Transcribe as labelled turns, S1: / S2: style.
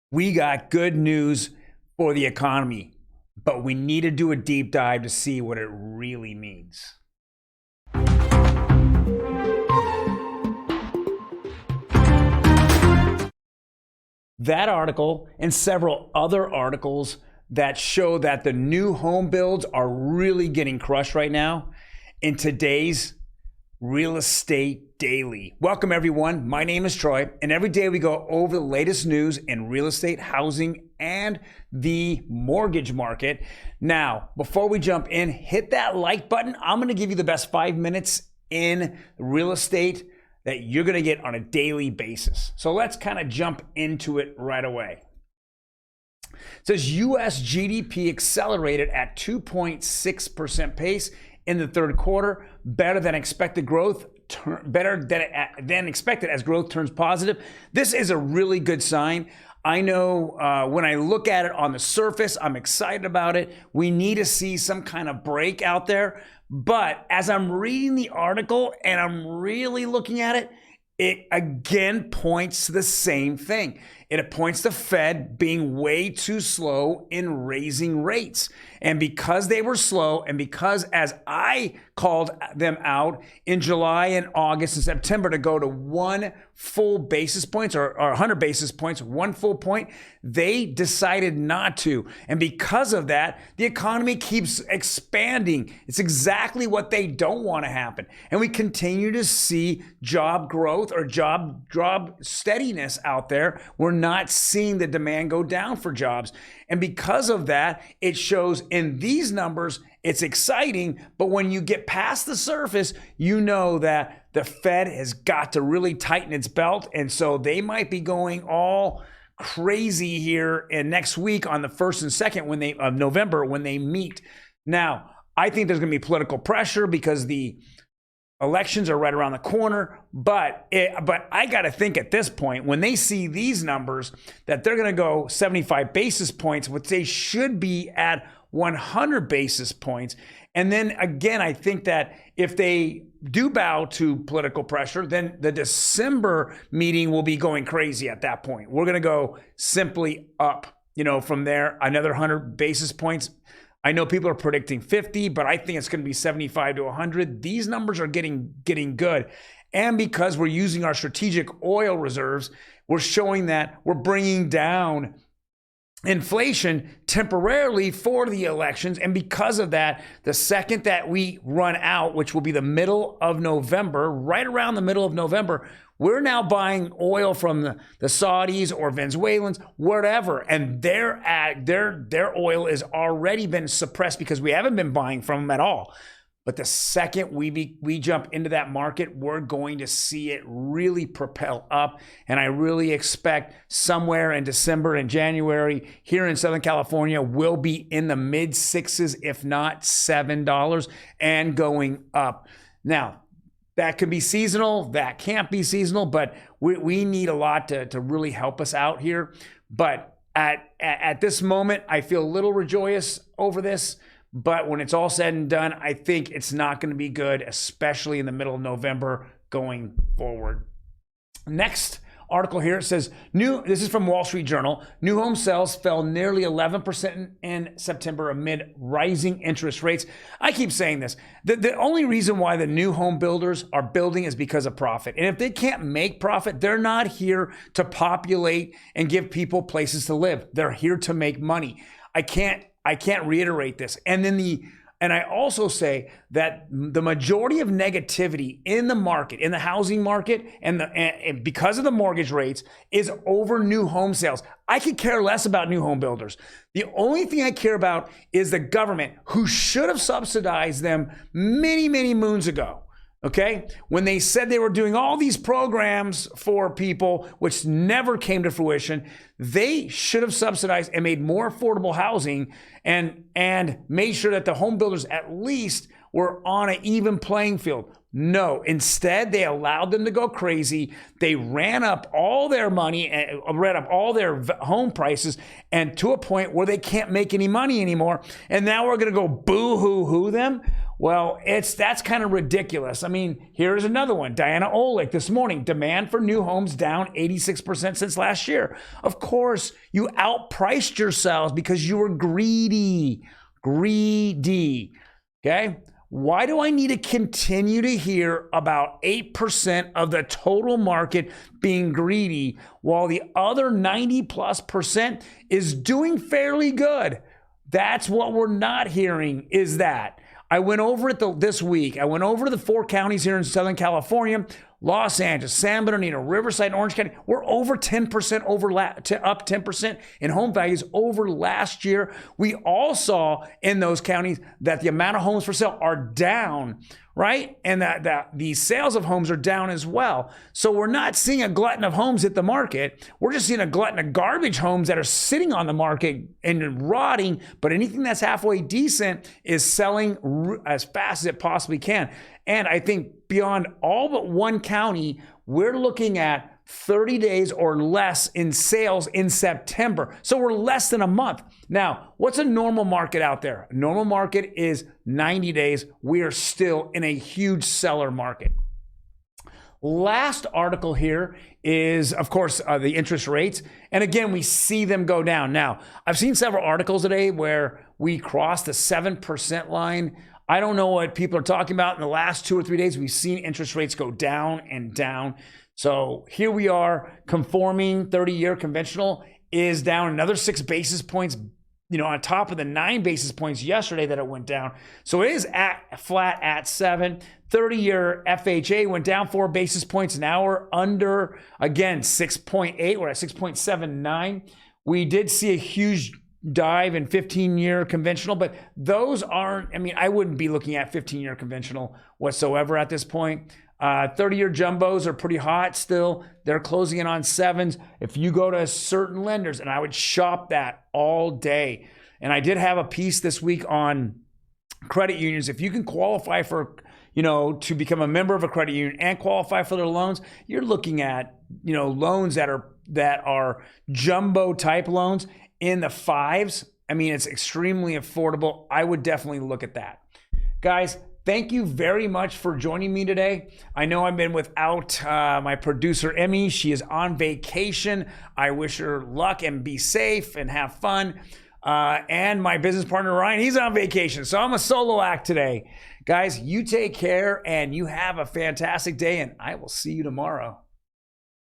S1: We got good news for the economy, but we need to do a deep dive to see what it really means. That article and several other articles that show that the new home builds are really getting crushed right now in today's Real Estate Daily. Welcome everyone. My name is Troy, and every day we go over the latest news in real estate, housing, and the mortgage market. Now, before we jump in, hit that like button. I'm going to give you the best 5 minutes in real estate that you're going to get on a daily basis. So let's kind of jump into it right away. It says US GDP accelerated at 2.6% pace in the third quarter, better than expected as growth turns positive. This is a really good sign. I know when I look at it on the surface, I'm excited about it. We need to see some kind of break out there. But as I'm reading the article and I'm really looking at it, it again points to the same thing. It points to Fed being way too slow in raising rates. And because they were slow, and because as I called them out in July and August and September to go to 1 full basis points or 100 basis points, 1 full point, they decided not to. And because of that, the economy keeps expanding. It's exactly what they don't want to happen. And we continue to see job growth or job steadiness out there. We're not seeing the demand go down for jobs. And because of that, it shows in these numbers, it's exciting, but when you get past the surface, you know that the Fed has got to really tighten its belt. And so they might be going all crazy here and next week on the 1st and 2nd of November when they meet. Now, I think there's going to be political pressure because the elections are right around the corner, but I got to think at this point, when they see these numbers, that they're going to go 75 basis points, which they should be at 100 basis points. And then again, I think that if they do bow to political pressure, then the December meeting will be going crazy at that point. We're going to go simply up, from there, another 100 basis points. I know people are predicting 50, but I think it's going to be 75 to 100. These numbers are getting good. And because we're using our strategic oil reserves, we're showing that we're bringing down inflation temporarily for the elections. And because of that, the second that we run out, which will be the middle of November, right around the middle of November, we're now buying oil from the Saudis or Venezuelans, whatever, and their oil has already been suppressed because we haven't been buying from them at all. But the second we jump into that market, we're going to see it really propel up. And I really expect somewhere in December and January here in Southern California, we'll be in the mid sixes, if not $7, and going up. Now, that could be seasonal, that can't be seasonal, but we need a lot to really help us out here. But at this moment, I feel a little rejoiced over this. But when it's all said and done, I think it's not going to be good, especially in the middle of November going forward. Next article here, it says, this is from Wall Street Journal, new home sales fell nearly 11% in September amid rising interest rates. I keep saying this. The only reason why the new home builders are building is because of profit. And if they can't make profit, they're not here to populate and give people places to live. They're here to make money. I can't reiterate this. And I also say that the majority of negativity in the market, in the housing market, and because of the mortgage rates, is over new home sales. I could care less about new home builders. The only thing I care about is the government, who should have subsidized them many, many moons ago. Okay, when they said they were doing all these programs for people, which never came to fruition, they should have subsidized and made more affordable housing and made sure that the home builders at least were on an even playing field. No, instead, they allowed them to go crazy. They ran up all their money, ran up all their home prices, and to a point where they can't make any money anymore. And now we're going to go boo-hoo-hoo them. Well, that's kind of ridiculous. I mean, here's another one. Diana Olick this morning, demand for new homes down 86% since last year. Of course, you outpriced yourselves because you were greedy. Greedy. Okay? Why do I need to continue to hear about 8% of the total market being greedy while the other 90+% is doing fairly good? That's what we're not hearing, is that. I went over it this week. I went over to the 4 counties here in Southern California, Los Angeles, San Bernardino, Riverside, and Orange County. We're over 10% up 10% in home values over last year. We all saw in those counties that the amount of homes for sale are down, right? And that the sales of homes are down as well. So we're not seeing a glutton of homes hit the market. We're just seeing a glutton of garbage homes that are sitting on the market and rotting, but anything that's halfway decent is selling as fast as it possibly can. And I think beyond all but one county, we're looking at 30 days or less in sales in September. So we're less than a month. Now, what's a normal market out there? A normal market is 90 days. We are still in a huge seller market. Last article here is, of course, the interest rates. And again, we see them go down. Now, I've seen several articles today where we crossed the 7% line. I don't know what people are talking about. In the last 2 or 3 days, we've seen interest rates go down and down. So here we are, conforming 30-year conventional is down another 6 basis points, on top of the 9 basis points yesterday that it went down. So it is flat at 7. 30-year FHA went down 4 basis points. Now we're under, again, 6.8. We're at 6.79. We did see a huge dive in 15-year conventional, but those aren't, I wouldn't be looking at 15-year conventional whatsoever at this point. 30-year jumbos are pretty hot still. They're closing in on 7s. If you go to certain lenders, and I would shop that all day. And I did have a piece this week on credit unions. If you can qualify for, to become a member of a credit union and qualify for their loans, you're looking at, loans that are jumbo type loans in the 5s. It's extremely affordable. I would definitely look at that. Guys, thank you very much for joining me today. I know I've been without my producer, Emmy. She is on vacation. I wish her luck and be safe and have fun. And my business partner, Ryan, he's on vacation. So I'm a solo act today. Guys, you take care and you have a fantastic day, and I will see you tomorrow.